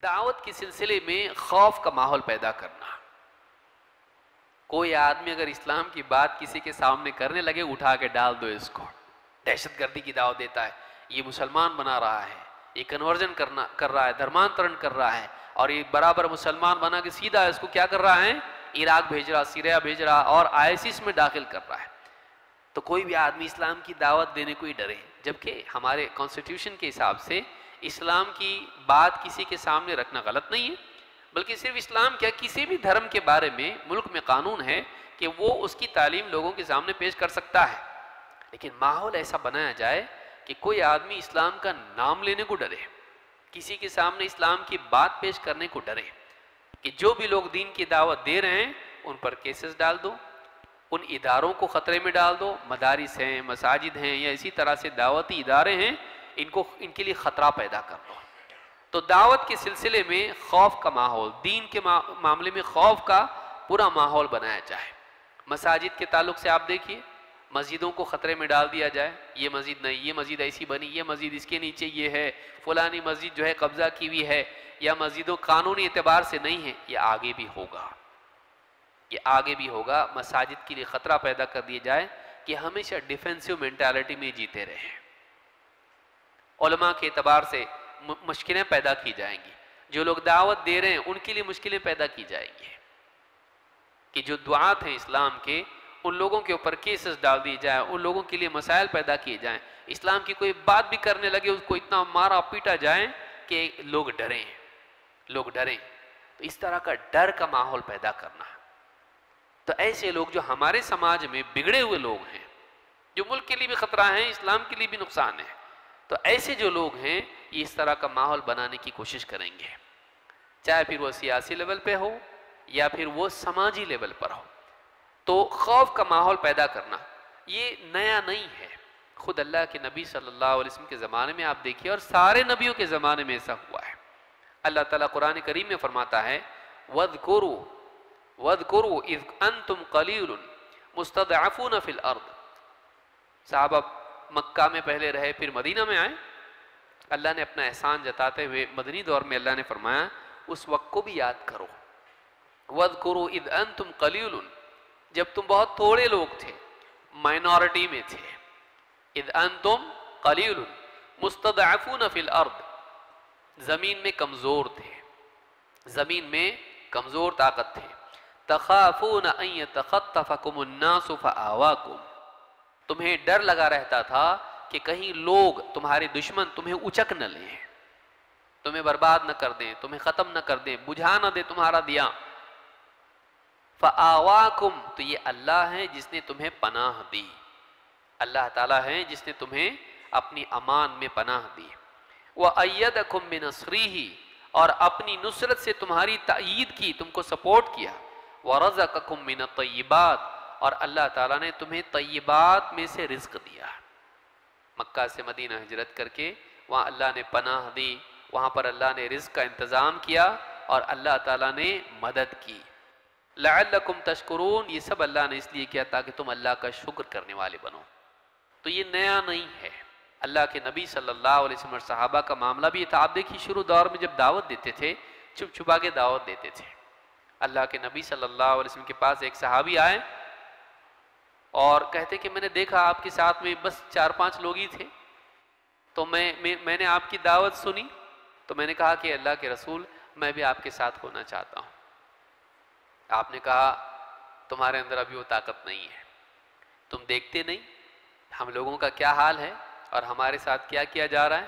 دعوت کے سلسلے میں خوف کا ماحول پیدا کرنا. کوئی آدمی اگر اسلام کی بات کسی کے سامنے کرنے لگے اٹھا کے ڈال دو اس کو. دہشت گردی کی دعوت دیتا ہے، یہ مسلمان بنا رہا ہے، یہ کنورژن کر رہا ہے، دھرمانترن کر رہا ہے، اور یہ برابر مسلمان بنا کے سیدھا اس کو کیا کر رہا ہے، عراق بھیج رہا، سیریا بھیج رہا، اور ISIS میں داخل کر رہا ہے. تو کوئی بھی آدمی اسلام کی دعوت دینے کو ہی ڈرے، جبکہ ہمارے کانسٹیٹیوشن کے حساب سے اسلام کی بات کسی کے سامنے رکھنا غلط نہیں ہے، بلکہ صرف اسلام کیا کسی بھی دھرم کے بارے میں ملک میں قانون ہے کہ وہ اس کی تعلیم لوگوں کے سامنے پیش کر سکتا ہے. لیکن ماحول ایسا بنایا جائے کہ کوئی آدمی اسلام کا نام لینے کو ڈرے، کسی کے سامنے اسلام کی بات پیش کرنے کو ڈرے، کہ جو بھی لوگ دین کی دعوت دے رہے ہیں ان پر کیسز ڈال دو، ان اداروں کو خطرے میں ڈال دو. مدارس ہیں، مساجد ہیں، یا اسی طرح سے دعوتی ادارے ہیں، ان کے لیے خطرہ پیدا کر دو. تو دعوت کے سلسلے میں خوف کا ماحول، دین کے معاملے میں خوف کا پورا ماحول بنایا جائے. مساجد کے تعلق سے آپ دیکھیے، مسجدوں کو خطرے میں ڈال دیا جائے، یہ مسجد نہیں، یہ مسجد ایسی بنی، یہ مسجد اس کے نیچے یہ ہے، فلانی مسجد جو ہے قبضہ کی ہوئی ہے، یا مسجدوں قانونی اعتبار سے نہیں ہے. یہ آگے بھی ہوگا، یہ آگے بھی ہوگا. مساجد کے لیے خطرہ پیدا کر دیا جائے کہ ہمیشہ ڈیفینسو مینٹالٹی میں جیتے رہیں. علماء کے اعتبار سے مشکلیں پیدا کی جائیں گی، جو لوگ دعوت دے رہے ہیں ان کے لیے مشکلیں پیدا کی جائیں گی، کہ جو دعات ہیں اسلام کے ان لوگوں کے اوپر کیسز ڈال دیے جائیں، ان لوگوں کے لیے مسائل پیدا کیے جائیں. اسلام کی کوئی بات بھی کرنے لگے اس کو اتنا مارا پیٹا جائے کہ لوگ ڈریں. تو اس طرح کا ڈر کا ماحول پیدا کرنا. تو ایسے لوگ جو ہمارے سماج میں بگڑے ہوئے لوگ ہیں، جو ملک کے لیے بھی خطرہ ہیں، اسلام کے لیے بھی نقصان ہے، تو ایسے جو لوگ ہیں یہ اس طرح کا ماحول بنانے کی کوشش کریں گے، چاہے پھر وہ سیاسی لیول پہ ہو یا پھر وہ سماجی لیول پر ہو. تو خوف کا ماحول پیدا کرنا یہ نیا نہیں ہے. خود اللہ کے نبی صلی اللہ علیہ وسلم کے زمانے میں آپ دیکھیے، اور سارے نبیوں کے زمانے میں ایسا ہوا ہے. اللہ تعالیٰ قرآن کریم میں فرماتا ہے وَاذْكُرُوا إِذْ أَنْتُمْ قَلِيلٌ مُسْتَضْعَفُونَ فِي الْأَرْضِ. صحابہ مکہ میں پہلے رہے، پھر مدینہ میں آئے. اللہ نے اپنا احسان جتاتے ہوئے مدنی دور میں اللہ نے فرمایا اس وقت کو بھی یاد کرو. وَاذْكُرُوا إِذْ أَنْتُمْ قَلِيلٌ، جب تم بہت تھوڑے لوگ تھے، مائنورٹی میں تھے. اذ انتم قلیل مستضعفون فی الارض، زمین میں کمزور تھے، زمین میں کمزور طاقت تھے. تخافون ان یتخطفکم الناس فآواکم، تمہیں ڈر لگا رہتا تھا کہ کہیں لوگ تمہارے دشمن تمہیں اچک نہ لیں، تمہیں برباد نہ کر دیں، تمہیں ختم نہ کر دیں، بجھا نہ دیں تمہارا دیا. فآواکم، تو یہ اللہ ہے جس نے تمہیں پناہ دی، اللہ تعالیٰ ہے جس نے تمہیں اپنی امان میں پناہ دی. وَأَيَّدَكُم بِنَصْرِهِ، اور اپنی نصرت سے تمہاری تائید کی، تم کو سپورٹ کیا. وَرَزَقَكُم مِّنَ الطَّيِّبَاتِ، اور اللہ تعالیٰ نے تمہیں طیبات میں سے رزق دیا. مکہ سے مدینہ ہجرت کر کے وہاں اللہ نے پناہ دی، وہاں پر اللہ نے رزق کا انتظام کیا اور اللہ تعالیٰ نے مدد کی. لعلکم تشکرون، یہ سب اللہ نے اس لیے کیا تاکہ تم اللہ کا شکر کرنے والے بنو. تو یہ نیا نہیں ہے. اللہ کے نبی صلی اللہ علیہ وسلم اور صحابہ کا معاملہ بھی یہ تھا. آپ دیکھیے شروع دور میں جب دعوت دیتے تھے چھپ چھپا کے دعوت دیتے تھے. اللہ کے نبی صلی اللہ علیہ وسلم کے پاس ایک صحابی آئے اور کہتے کہ میں نے دیکھا آپ کے ساتھ میں بس 4-5 لوگ ہی تھے، تو میں نے آپ کی دعوت سنی، تو میں نے کہا کہ اللہ کے رسول میں بھی آپ کے ساتھ ہونا چاہتا ہوں. آپ نے کہا تمہارے اندر ابھی وہ طاقت نہیں ہے، تم دیکھتے نہیں ہم لوگوں کا کیا حال ہے اور ہمارے ساتھ کیا کیا جا رہا ہے،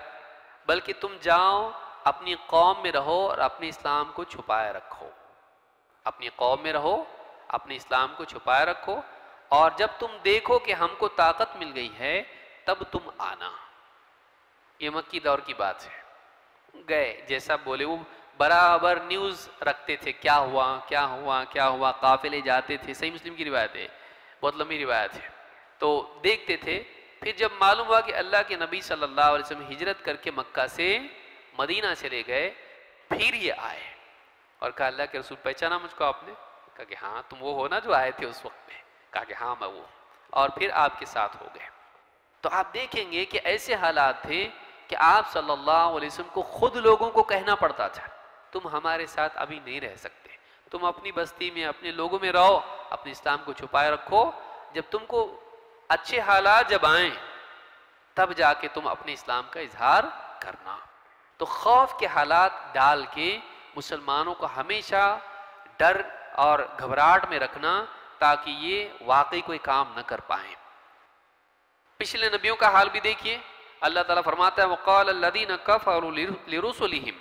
بلکہ تم جاؤ اپنی قوم میں رہو اور اپنے اسلام کو چھپائے رکھو. اپنی قوم میں رہو، اپنے اسلام کو چھپائے رکھو، اور جب تم دیکھو کہ ہم کو طاقت مل گئی ہے تب تم آنا. یہ مکی دور کی بات ہے. گئے جیسا بولے، وہ برابر نیوز رکھتے تھے، کیا ہوا کیا ہوا کیا ہوا، قافلے جاتے تھے. صحیح مسلم کی روایت ہے، بہت لمبی روایت ہے. تو دیکھتے تھے. پھر جب معلوم ہوا کہ اللہ کے نبی صلی اللہ علیہ وسلم ہجرت کر کے مکہ سے مدینہ چلے گئے، پھر یہ آئے اور کہا اللہ کے رسول پہچانا مجھ کو آپ نے؟ کہا کہ ہاں تم وہ ہو نا جو آئے تھے اس وقت میں. کہا کہ ہاں میں وہ، اور پھر آپ کے ساتھ ہو گئے. تو آپ دیکھیں گے کہ ایسے حالات تھے کہ آپ صلی اللہ علیہ وسلم کو خود لوگوں کو کہنا پڑتا تھا. تم ہمارے ساتھ ابھی نہیں رہ سکتے، تم اپنی بستی میں اپنے لوگوں میں رہو، اپنے اسلام کو چھپائے رکھو، جب تم کو اچھے حالات جب آئیں تب جا کے تم اپنے اسلام کا اظہار کرنا۔ تو خوف کے حالات ڈال کے مسلمانوں کو ہمیشہ ڈر اور گھبراہٹ میں رکھنا تاکہ یہ واقعی کوئی کام نہ کر پائیں۔ پچھلے نبیوں کا حال بھی دیکھیے، اللہ تعالیٰ فرماتا ہے وَقَالَ الَّذِينَ كَفَرُوا لِرُسُلِهِمْ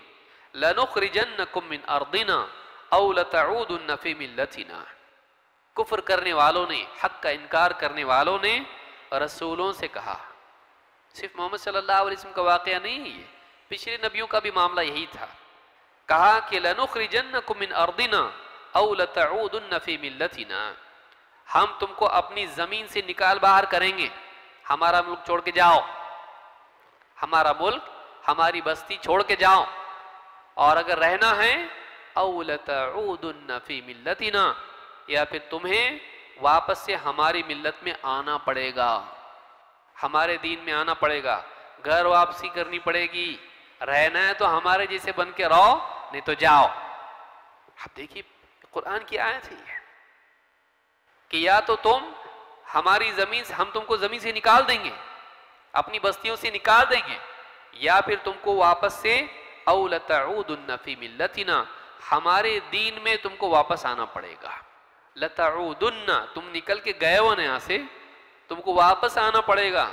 لَنُخْرِجَنَّكُمْ مِنْ أَرْضِنَا أَوْ لَتَعُودُنَّ فِي مِلَّتِنَا۔ کفر کرنے والوں نے، حق کا انکار کرنے والوں نے رسولوں سے کہا، صرف محمد صلی اللہ علیہ وسلم کا واقعہ نہیں ہے یہ، پچھلے نبیوں کا بھی معاملہ یہی تھا، کہا کہ لَنُخْرِجَنَّكُمْ مِنْ أَرْضِنَا أَوْ لَتَعُودُنَّ فِي مِلَّتِنَا، ہم تم کو اپنی زمین سے نکال باہر کریں گے، ہمارا ملک چھوڑ کے جاؤ، ہمارا ملک ہماری بستی چھوڑ کے جاؤ، اور اگر رہنا ہے أَوْ لَتَعُودُنَّ فِي مِلَّتِنَا، یا پھر تمہیں واپس سے ہماری ملت میں آنا پڑے گا، ہمارے دین میں آنا پڑے گا، گھر واپسی کرنی پڑے گی، رہنا ہے تو ہمارے جیسے بن کے رہو نہیں تو جاؤ۔ اب دیکھیے قرآن کی آیت ہے کہ یا تو تم ہماری زمین سے، ہم تم کو زمین سے نکال دیں گے، اپنی بستیوں سے نکال دیں گے، یا پھر تم کو واپس سے أَوْ لَتَعُودُنَّ فِي مِلَّتِنَا، ہمارے دین میں تم کو واپس آنا پڑے گا۔ لَتَعُودُنَّ، تم نکل کے گئے ہو نا یہاں سے، تم کو واپس آنا پڑے گا،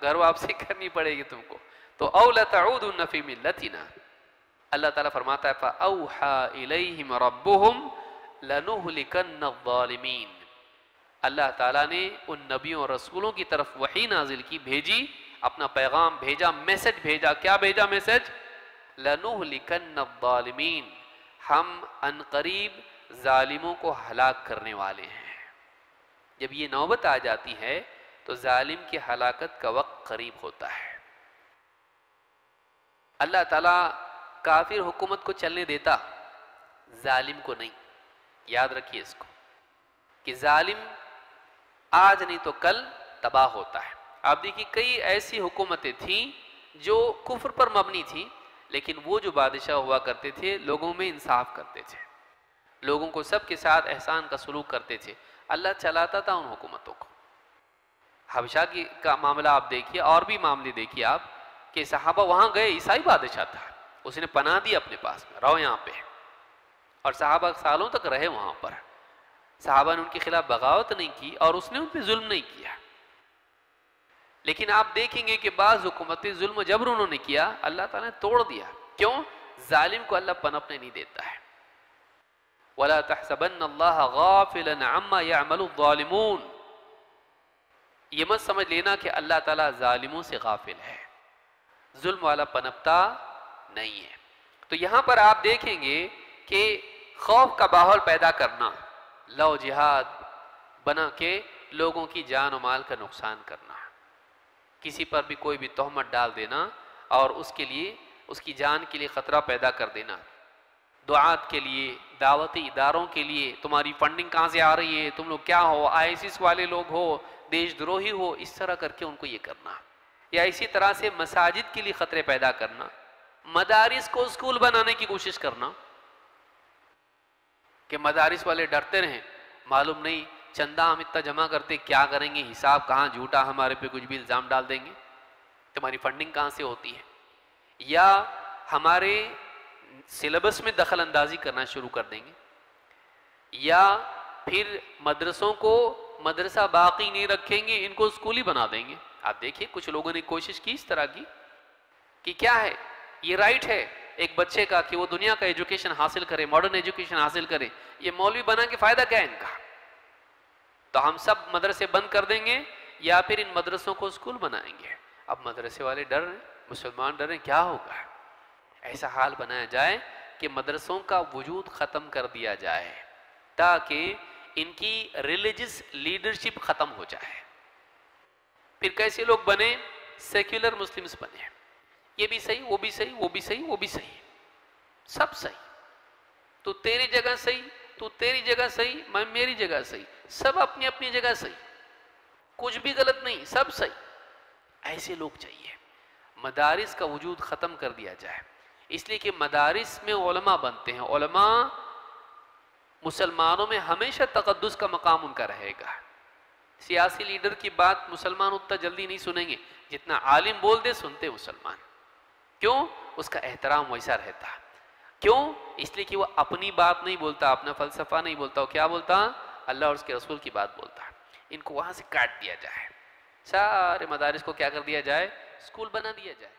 گھر واپسی کرنی پڑے گی تم کو، تو أَوْ لَتَعُودُنَّ فِي مِلَّتِنَا۔ اللہ تعالیٰ فرماتا ہے فَأَوْحَى إِلَيْهِمْ رَبُّهُمْ لَنُهْلِكَنَّ الظَّالِمِينَ، اللہ تعالیٰ نے ان نبیوں اور رسولوں کی طرف وحی نازل کی، بھیجی، اپنا پیغام بھیجا، میسج بھیجا، کیا بھیجا میسج؟ لَنُهْلِكَنَّ الظَّالِمِينَ، ہم ان قریب ظالموں کو ہلاک کرنے والے ہیں۔ جب یہ نوبت آ جاتی ہے تو ظالم کی ہلاکت کا وقت قریب ہوتا ہے۔ اللہ تعالیٰ کافر حکومت کو چلنے دیتا، ظالم کو نہیں، یاد رکھیے اس کو، کہ ظالم آج نہیں تو کل تباہ ہوتا ہے۔ آپ دیکھیے کئی ایسی حکومتیں تھیں جو کفر پر مبنی تھیں، لیکن وہ جو بادشاہ ہوا کرتے تھے لوگوں میں انصاف کرتے تھے، لوگوں کو سب کے ساتھ احسان کا سلوک کرتے تھے، اللہ چلاتا تھا ان حکومتوں کو۔ حبشہ کا معاملہ آپ دیکھیے، اور بھی معاملے دیکھیے آپ، کہ صحابہ وہاں گئے، عیسائی بادشاہ تھا، اس نے پناہ دی اپنے پاس میں، رہو یہاں پہ، اور صحابہ سالوں تک رہے وہاں پر، صحابہ نے ان کے خلاف بغاوت نہیں کی اور اس نے ان پہ ظلم نہیں کیا۔ لیکن آپ دیکھیں گے کہ بعض حکومتیں ظلم و جبر انہوں نے کیا، اللہ تعالیٰ نے توڑ دیا، کیوں؟ ظالم کو اللہ پنپنے نہیں دیتا ہے۔ وَلَا تَحْسَبَنَّ اللَّهَ غَافِلًا عَمَّا يَعْمَلُ الظَّالِمُونَ، یہ مت سمجھ لینا کہ اللہ تعالیٰ ظالموں سے غافل ہے، ظلم والا پنپتا نہیں ہے۔ تو یہاں پر آپ دیکھیں گے کہ خوف کا ماحول پیدا کرنا، لو جہاد بنا کے لوگوں کی جان و مال کا نقصان کرنا، کسی پر بھی کوئی بھی تہمت ڈال دینا اور اس کے لیے، اس کی جان کے لیے خطرہ پیدا کر دینا، دعات کے لیے، دعوتی اداروں کے لیے تمہاری فنڈنگ کہاں سے آ رہی ہے، تم لوگ کیا ہو، ISIS والے لوگ ہو، دیش دروہی ہو، اس طرح کر کے ان کو یہ کرنا، یا اسی طرح سے مساجد کے لیے خطرے پیدا کرنا، مدارس کو اسکول بنانے کی کوشش کرنا کہ مدارس والے ڈرتے رہیں، معلوم نہیں چندہ ہم اتنا جمع کرتے کیا کریں گے، حساب کہاں جھوٹا ہمارے پہ کچھ بھی الزام ڈال دیں گے، تمہاری فنڈنگ کہاں سے ہوتی ہے، یا ہمارے سلیبس میں دخل اندازی کرنا شروع کر دیں گے، یا پھر مدرسوں کو مدرسہ باقی نہیں رکھیں گے، ان کو اسکول ہی بنا دیں گے۔ آپ دیکھیے کچھ لوگوں نے کوشش کی اس طرح کی کہ کیا ہے، یہ رائٹ ہے ایک بچے کا کہ وہ دنیا کا ایجوکیشن حاصل کرے، ماڈرن ایجوکیشن حاصل کرے، یہ مولوی بنا کے فائدہ کیا ہے ان کا؟ تو ہم سب مدرسے بند کر دیں گے یا پھر ان مدرسوں کو اسکول بنائیں گے۔ اب مدرسے والے ڈر رہے، مسلمان ڈر رہے، کیا ہوگا؟ ایسا حال بنایا جائے کہ مدرسوں کا وجود ختم کر دیا جائے تاکہ ان کی ریلیجس لیڈرشپ ختم ہو جائے۔ پھر کیسے لوگ بنے؟ سیکولر مسلمز بنے، یہ بھی صحیح، وہ بھی صحیح، وہ بھی صحیح، وہ بھی صحیح، سب صحیح، تو تیری جگہ صحیح، تو تیری جگہ صحیح، میں میری جگہ صحیح، سب اپنی اپنی جگہ صحیح، کچھ بھی غلط نہیں، سب صحیح، ایسے لوگ چاہیے۔ مدارس کا وجود ختم کر دیا جائے، اس لیے کہ مدارس میں علماء بنتے ہیں. علماء مسلمانوں میں ہمیشہ تقدس کا مقام ان کا رہے گا. سیاسی لیڈر کی بات مسلمان اتنا جلدی نہیں سنیں گے جتنا عالم بول دے سنتے مسلمان. کیوں؟ اس کا احترام ویسا رہتا. کیوں؟ اس لیے کہ وہ اپنی بات نہیں بولتا، اپنا فلسفہ نہیں بولتا. وہ کیا بولتا؟ اللہ اور اس کے رسول کی بات بولتا. ان کو وہاں سے کاٹ دیا جائے. سارے مدارس کو کیا کر دیا جائے؟ اسکول بنا دیا جائے.